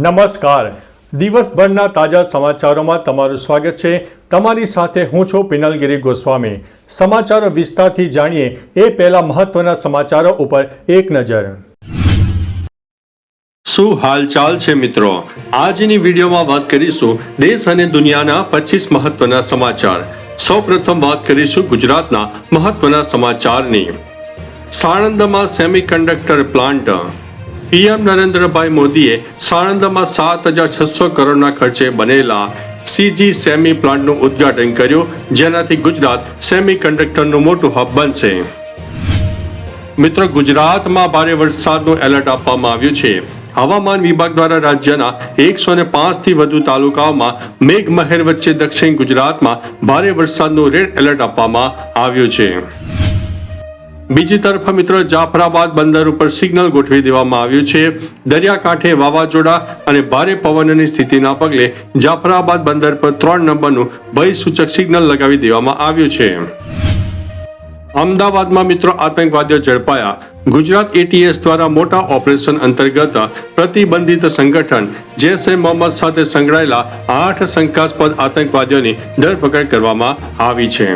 નમસ્કાર. દિવસભરના તાજા સમાચારોમાં તમારું સ્વાગત છે. તમારી સાથે હું છું પિનલગીરી ગોસ્વામી. સમાચારો વિસ્તારથી જાણીએ એ પહેલા મહત્વના સમાચારો ઉપર એક નજર. શું હાલચાલ છે મિત્રો? આજની વિડીયોમાં વાત કરીશું દેશ અને દુનિયાના 25 મહત્વના સમાચાર. સૌપ્રથમ વાત કરીશું ગુજરાતના મહત્વના સમાચારની. સાણંદમાં સેમિકન્ડક્ટર પ્લાન્ટ. પીએમ નરેન્દ્રભાઈ મોદીએ સાણંદમાં 7,600 કરોડના ખર્ચે બનેલા સીજી સેમી પ્લાન્ટનું ઉદ્ઘાટન કર્યું, જેનાથી ગુજરાત સેમિકન્ડક્ટરનું મોટું હબ બનશે. મિત્રો, ગુજરાતમાં ભારે વરસાદનું એલર્ટ આપવામાં આવ્યું છે. હવામાન વિભાગ દ્વારા રાજ્યના 105 થી વધુ તાલુકાઓમાં મેઘમહેર વચ્ચે દક્ષિણ ગુજરાતમાં ભારે વરસાદનું રેડ એલર્ટ આપવામાં આવ્યું છે. બીજી તરફ મિત્રો, જાફરાબાદ બંદર ઉપર સિગ્નલ ગોઠવી દેવામાં આવ્યું છે. દરિયાકાંઠે વાવાઝોડા અને ભારે પવનની સ્થિતિના પગલે જાફરાબાદ બંદર પર 3 નંબરનું ભય સૂચક સિગ્નલ લગાવી દેવામાં આવ્યું છે. અમદાવાદમાં મિત્રો આતંકવાદીઓ ઝડપાયા. ગુજરાત એટીએસ દ્વારા મોટા ઓપરેશન અંતર્ગત પ્રતિબંધિત સંગઠન જૈશ એ મોહમ્મદ સાથે સંકળાયેલા 8 શંકાસ્પદ આતંકવાદીઓની ધરપકડ કરવામાં આવી છે.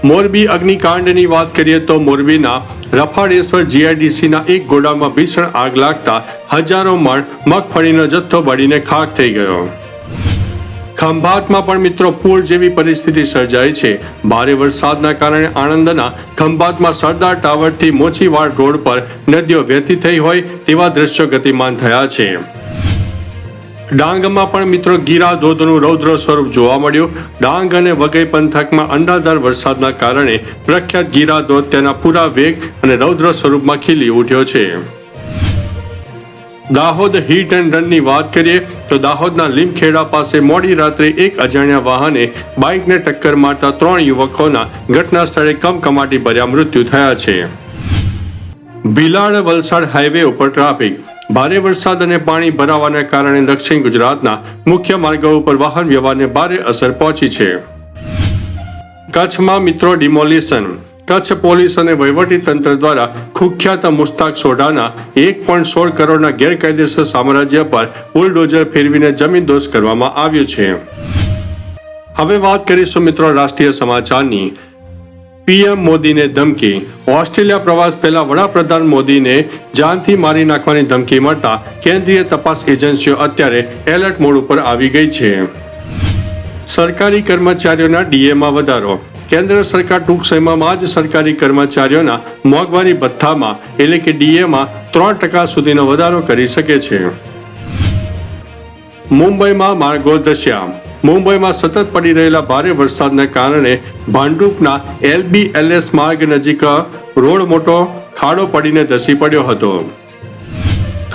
મોરબી અગ્નિકાંડની વાત કરીએ તો મોરબીના રફાળેશ્વર જીઆઈડીસીના એક ગોડાઉનમાં ભીષણ આગ લાગતા હજારો મણ મગફળીનો જથ્થો બળીને ખાખ થઈ ગયો. ખંભાતમાં પણ મિત્રો પૂર જેવી પરિસ્થિતિ સર્જાઈ છે. ભારે વરસાદના કારણે આણંદના ખંભાતમાં સરદાર ટાવરથી મોચીવાડ રોડ પર નદીઓ વહેતી થઈ હોય તેવા દ્રશ્યો ગતિમાન થયા છે. ડાંગમાં પણ મિત્રો ગીરા ધોધનું રૌદ્ર સ્વરૂપ જોવા મળ્યું. ડાંગ અને વઘઈ પંથકમાં અંડાધાર વરસાદના કારણે પ્રખ્યાત ગીરા ધોધ તેના પૂરા વેગ અને રૌદ્ર સ્વરૂપમાં ખીલી ઉઠ્યો છે. દાહોદ હિટ એન્ડ રનની વાત કરીએ તો દાહોદના લીમખેડા પાસે મોડી રાત્રે એક અજાણ્યા વાહને બાઇકને ટક્કર મારતા 3 યુવકોના ઘટના સ્થળે કમકમાટી ભર્યા મૃત્યુ થયા છે. ભીલાડ વલસાડ હાઈવે ઉપર ટ્રાફિક. ભારે વરસાદ અને પાણી ભરાવાના કારણે દક્ષિણ ગુજરાતના મુખ્ય માર્ગો ઉપર વાહન વ્યવહારને ભારે અસર પહોંચી છે. કચ્છમાં મિત્રો ડિમોલિશન. કચ્છ પોલીસ અને વહીવટી તંત્ર દ્વારા કુખ્યાત મુસ્તાક સોઢાના 1.16 કરોડના ગેરકાયદેસર સામ્રાજ્ય પર બુલડોઝર ફેરવીને જમીનદોસ્ત કરવામાં આવ્યું છે. હવે વાત કરીશું મિત્રો રાષ્ટ્રીય સમાચારની. પીએમ મોદીને ધમકી. ઓસ્ટ્રેલિયા પ્રવાસ પહેલા વડાપ્રધાન મોદીને જાનથી મારી નાખવાની ધમકી મળતા કેન્દ્રીય તપાસ એજન્સીઓ અત્યારે એલર્ટ મોડ ઉપર આવી ગઈ છે. સરકારી કર્મચારીઓના ડીએમાં વધારો. કેન્દ્ર સરકાર ટૂંક સમયમાં જ સરકારી કર્મચારીઓના મોંઘવારી ભથ્થામાં એટલે કે ડીએમાં 3% સુધીનો વધારો કરી શકે છે. મુંબઈમાં માર્ગો ધસ્યા. મુંબઈમાં સતત પડી રહેલા ભારે વરસાદના કારણે ભાંડુપના LBLS માર્ગ નજીક રોડ મોટો ખાડો પડીને ધસી પડ્યો હતો.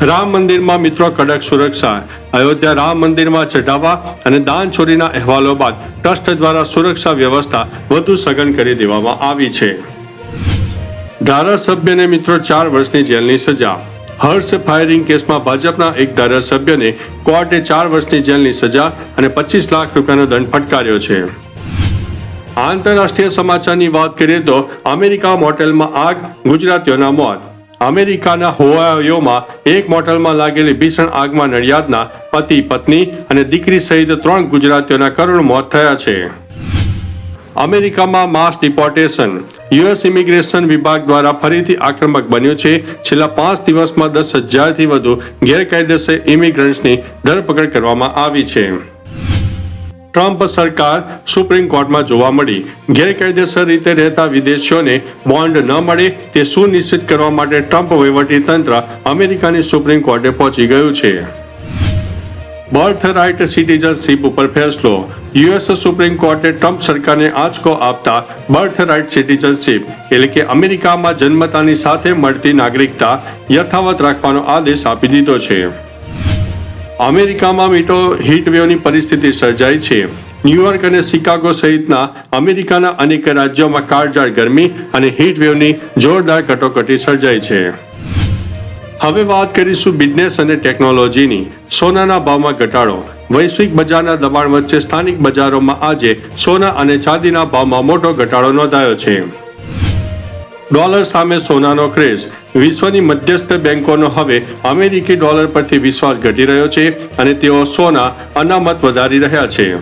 રામ મંદિરમાં મિત્રો કડક સુરક્ષા. અયોધ્યા રામ મંદિરમાં ચઢાવા અને દાન ચોરીના અહેવાલો બાદ ટ્રસ્ટ દ્વારા સુરક્ષા વ્યવસ્થા વધુ સઘન કરી દેવામાં આવી છે. ધારાસભ્યને મિત્રો 4 વર્ષની જેલની સજા. હર્ષ ફાયરિંગ કેસમાં ભાજપના એક ધારાસભ્યને કોર્ટે 4 વર્ષની જેલની સજા અને 25 લાખ રૂપિયાનો દંડ ફટકાર્યો છે. આંતરરાષ્ટ્રીય સમાચારની વાત કરીએ તો અમેરિકા મોટેલમાં આગ, ગુજરાતીઓના મોત. અમેરિકાના હોવાયોમાં એક મોટેલમાં લાગેલી ભીષણ આગમાં નડિયાદના પતિ, પત્ની અને દીકરી સહિત 3 ગુજરાતીઓના કરુણ મોત થયા છે. અમેરિકામાં માસ ડિપોર્ટેશન. યુએસ ઇમિગ્રેશન વિભાગ દ્વારા ફરીથી આક્રમક બન્યું છે. છેલ્લા 5 દિવસમાં 10,000 થી વધુ ગેરકાયદેસર ઇમિગ્રન્ટ્સની ધરપકડ કરવામાં આવી છે. ટ્રમ્પ સરકાર સુપ્રીમ કોર્ટમાં જોવા મળી. ગેરકાયદેસર રીતે રહેતા વિદેશીઓને બોન્ડ ન મળે તે સુનિશ્ચિત કરવા માટે ટ્રમ્પ વહીવટી તંત્ર અમેરિકાની સુપ્રીમ કોર્ટે પહોંચી ગયું છે. બર્થ રાઇટ સિટીઝનશીપ ઉપર ફેસલો. યુએસ સુપ્રીમ કોર્ટે ટ્રમ્પ સરકારને આંચકો આપતા બર્થ રાઇટ સિટીઝનશીપ એટલે કે અમેરિકામાં જન્મતાની સાથે મળતી નાગરિકતા યથાવત રાખવાનો આદેશ આપી દીધો છે. અમેરિકામાં મીઠો હીટવેવની પરિસ્થિતિ સર્જાઈ છે. ન્યુયોર્ક અને શિકાગો સહિતના અમેરિકાના અનેક રાજ્યોમાં કાળઝાળ ગરમી અને હીટવેવની જોરદાર કટોકટી સર્જાઈ છે. હવે વાત કરીશું બિઝનેસ અને ટેકનોલોજીની. સોનાના ભાવમાં ઘટાડો. વૈશ્વિક બજારના દબાણ વચ્ચે સ્થાનિક બજારોમાં આજે સોના અને ચાંદીના ભાવમાં મોટો ઘટાડો નોંધાયો છે. ડોલર સામે સોનાનો ક્રેઝ. વિશ્વની મધ્યસ્થ બેંકોનો હવે અમેરિકી ડોલર પરથી વિશ્વાસ ઘટી રહ્યો છે અને તેઓ સોના અનામત વધારી રહ્યા છે.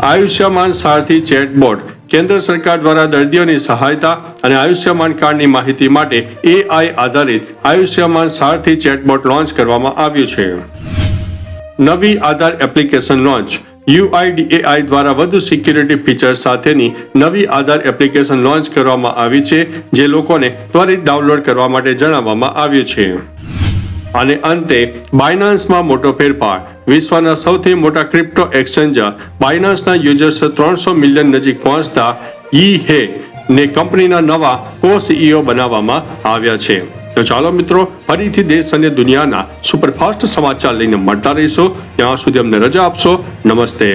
આયુષ્યમાન સારથી ચેટબોટ. કેન્દ્ર સરકાર દ્વારા દર્દીઓની સહાયતા અને આયુષ્યમાન કાર્ડની માહિતી માટે AI આધારિત આયુષ્યમાન સારથી ચેટબોટ લોન્ચ કરવામાં આવ્યું છે. નવી આધાર એપ્લિકેશન લોન્ચ. UIDAI દ્વારા વધુ સિક્યુરિટી ફીચર્સ સાથેની નવી આધાર એપ્લિકેશન લોન્ચ કરવામાં આવી છે, જે લોકોને ત્વરિત ડાઉનલોડ કરવા માટે જણાવવામાં આવ્યું છે. અને અંતે બાયનાન્સમાં મોટો ફેરફાર. વિશ્વના સૌથી મોટા ક્રિપ્ટો એક્સચેન્જર બાયનાન્સના યુઝર્સ 300 મિલિયન નજીક પહોંચતા યી હે ને કંપનીના નવા co-CEO બનાવવામાં આવ્યા છે. તો ચાલો મિત્રો, ફરીથી દેશ અને દુનિયાના સુપરફાસ્ટ સમાચાર લઈને મળતા રહીશું. ત્યાં સુધી અમને રજા આપશો. નમસ્તે.